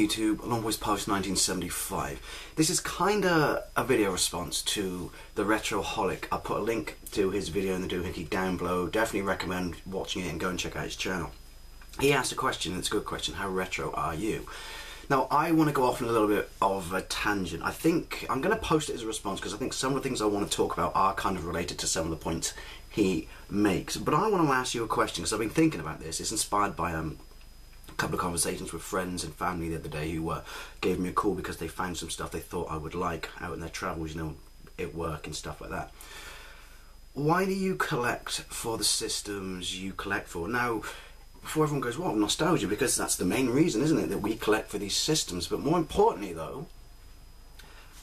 YouTube, Longboys Post 1975. This is kinda a video response to the Retroholic. I'll put a link to his video in the doohickey down below. Definitely recommend watching it and go and check out his channel. He asked a question, and it's a good question: how retro are you? Now, I want to go off on a little bit of a tangent. I think I'm going to post it as a response because I think some of the things I want to talk about are kind of related to some of the points he makes. But I want to ask you a question because I've been thinking about this. It's inspired by a couple of conversations with friends and family the other day who gave me a call because they found some stuff they thought I would like out in their travels, you know, at work and stuff like that. Why do you collect for the systems you collect for? Now, before everyone goes, well, nostalgia, because that's the main reason, isn't it, that we collect for these systems. But more importantly, though,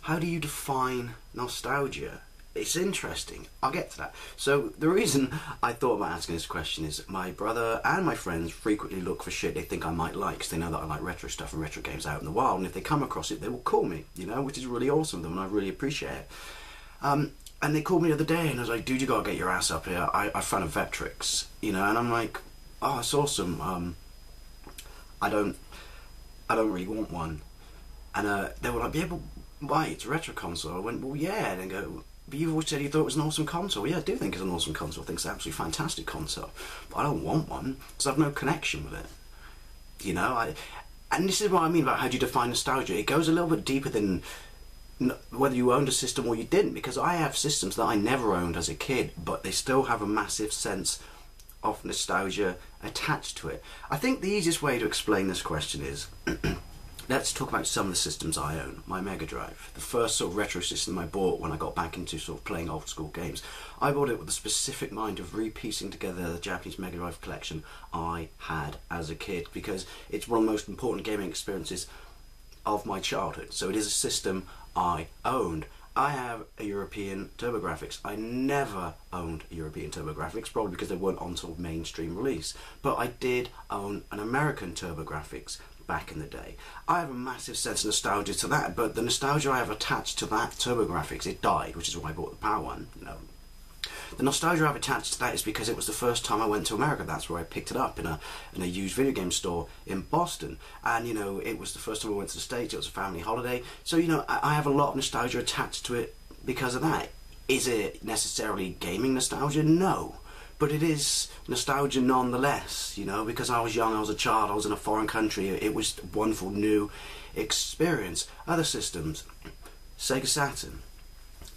how do you define nostalgia? It's interesting. I'll get to that. So the reason I thought about asking this question is my brother and my friends frequently look for shit they think I might like, because they know that I like retro stuff and retro games out in the wild, and if they come across it, they will call me, you know, which is really awesome of them, and I really appreciate it. And they called me the other day, and I was like, dude, you gotta get your ass up here. I found a Vectrex, you know, and I'm like, oh, it's awesome. I don't really want one. And they were like, yeah, but why? It's a retro console. I went, well, yeah. And they go, but you've always said you thought it was an awesome console. Yeah, I do think it's an awesome console. I think it's an absolutely fantastic console. But I don't want one because I have no connection with it. You know, and this is what I mean about how do you define nostalgia. It goes a little bit deeper than whether you owned a system or you didn't, because I have systems that I never owned as a kid, but they still have a massive sense of nostalgia attached to it. I think the easiest way to explain this question is let's talk about some of the systems I own. My Mega Drive, the first sort of retro system I bought when I got back into sort of playing old school games. I bought it with the specific mind of re-piecing together the Japanese Mega Drive collection I had as a kid, because it's one of the most important gaming experiences of my childhood. So it is a system I owned. I have a European TurboGrafx. I never owned a European TurboGrafx, probably because they weren't on sort of mainstream release. But I did own an American TurboGrafx back in the day. I have a massive sense of nostalgia to that, but the nostalgia I have attached to that TurboGrafx, it died, which is why I bought the Power one. You know, the nostalgia I've attached to that is because it was the first time I went to America. That's where I picked it up in a used video game store in Boston. And, you know, it was the first time I went to the States. It was a family holiday. So, you know, I have a lot of nostalgia attached to it because of that. Is it necessarily gaming nostalgia? No. But it is nostalgia nonetheless, you know, because I was young, I was a child, I was in a foreign country. It was a wonderful new experience. Other systems, Sega Saturn.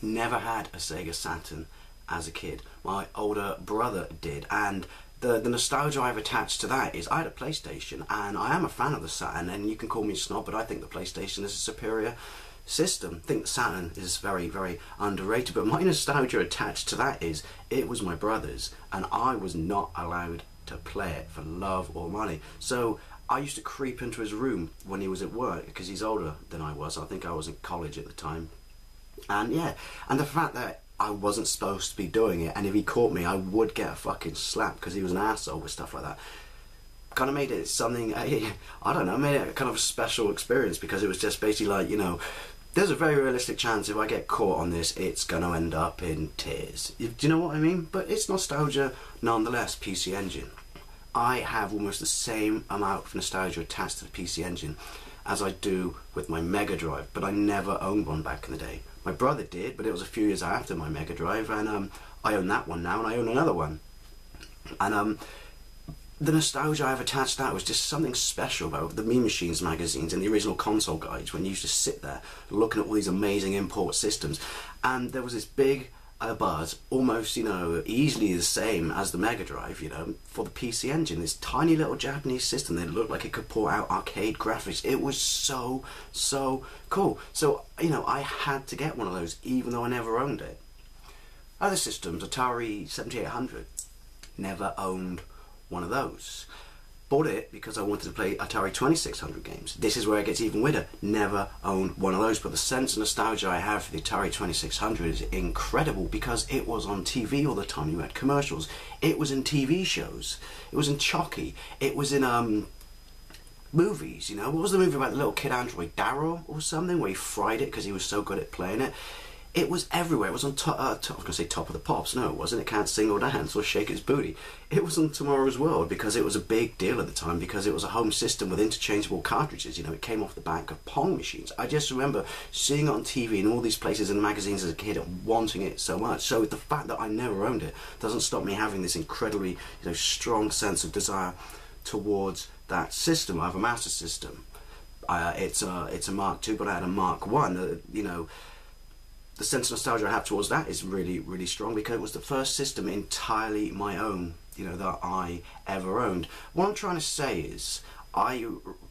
Never had a Sega Saturn as a kid. My older brother did, and the nostalgia I've attached to that is I had a PlayStation, and I am a fan of the Saturn, and you can call me a snob, but I think the PlayStation is a superior system. I think the Saturn is very, very underrated, but my nostalgia attached to that is it was my brother's, and I was not allowed to play it for love or money. So I used to creep into his room when he was at work, because he's older than I was. I think I was in college at the time. And yeah, and the fact that I wasn't supposed to be doing it, and if he caught me I would get a fucking slap because he was an asshole with stuff like that, kind of made it something, I don't know, made it kind of a special experience, because it was just basically like, you know, there's a very realistic chance if I get caught on this it's gonna end up in tears. Do you know what I mean? But it's nostalgia nonetheless. PC Engine. I have almost the same amount of nostalgia attached to the PC Engine as I do with my Mega Drive, but I never owned one back in the day. My brother did, but it was a few years after my Mega Drive, and I own that one now, and I own another one. And the nostalgia I have attached to that was just something special about the Mean Machines magazines and the original console guides, when you used to sit there looking at all these amazing import systems, and there was this big buzz, almost, you know, easily the same as the Mega Drive, you know, for the PC Engine, this tiny little Japanese system that looked like it could port out arcade graphics. It was so cool. So, you know, I had to get one of those even though I never owned it. Other systems, Atari 7800, never owned one of those. Bought it because I wanted to play Atari 2600 games. This is where it gets even weirder. Never owned one of those, but the sense of nostalgia I have for the Atari 2600 is incredible, because it was on TV all the time. You had commercials. It was in TV shows. It was in Chucky. It was in movies, you know. What was the movie about the little kid android, Daryl or something, where he fried it because he was so good at playing it? it was everywhere. It was on top, I was going to say Top of the Pops. No, it wasn't. It Can't Sing or Dance or Shake Its Booty. It was on Tomorrow's World because it was a big deal at the time, because it was a home system with interchangeable cartridges. You know, it came off the back of Pong machines. I just remember seeing it on TV in all these places and magazines as a kid and wanting it so much. So the fact that I never owned it doesn't stop me having this incredibly, strong sense of desire towards that system. I have a Master System. It's a Mark II, but I had a Mark I. The sense of nostalgia I have towards that is really, really strong, because it was the first system entirely my own, that I ever owned. What I'm trying to say is, I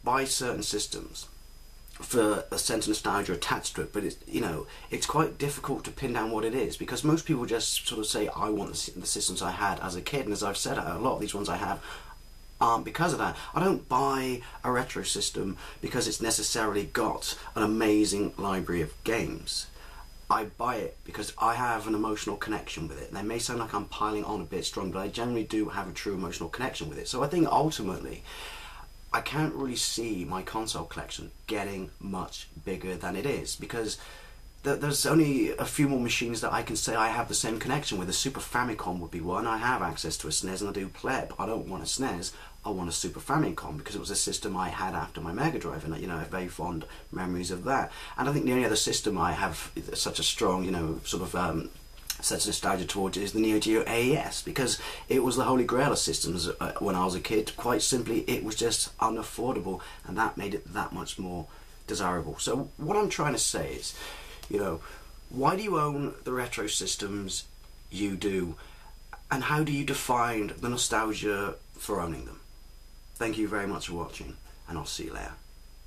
buy certain systems for a sense of nostalgia attached to it, but it's quite difficult to pin down what it is, because most people just sort of say, I want the systems I had as a kid, and as I've said, a lot of these ones I have aren't because of that. I don't buy a retro system because it's necessarily got an amazing library of games. I buy it because I have an emotional connection with it. And it may sound like I'm piling on a bit strong, but I generally do have a true emotional connection with it. So I think ultimately, I can't really see my console collection getting much bigger than it is, because there's only a few more machines that I can say I have the same connection with. A Super Famicom would be one. I have access to a SNES and I do play it, but I don't want a SNES. I want a Super Famicom, because it was a system I had after my Mega Drive, and I have very fond memories of that. And I think the only other system I have such a strong, sense of nostalgia towards it is the Neo Geo AES, because it was the holy grail of systems when I was a kid. Quite simply, it was just unaffordable, and that made it that much more desirable. So what I'm trying to say is, why do you own the retro systems you do, and how do you define the nostalgia for owning them? Thank you very much for watching, and I'll see you later.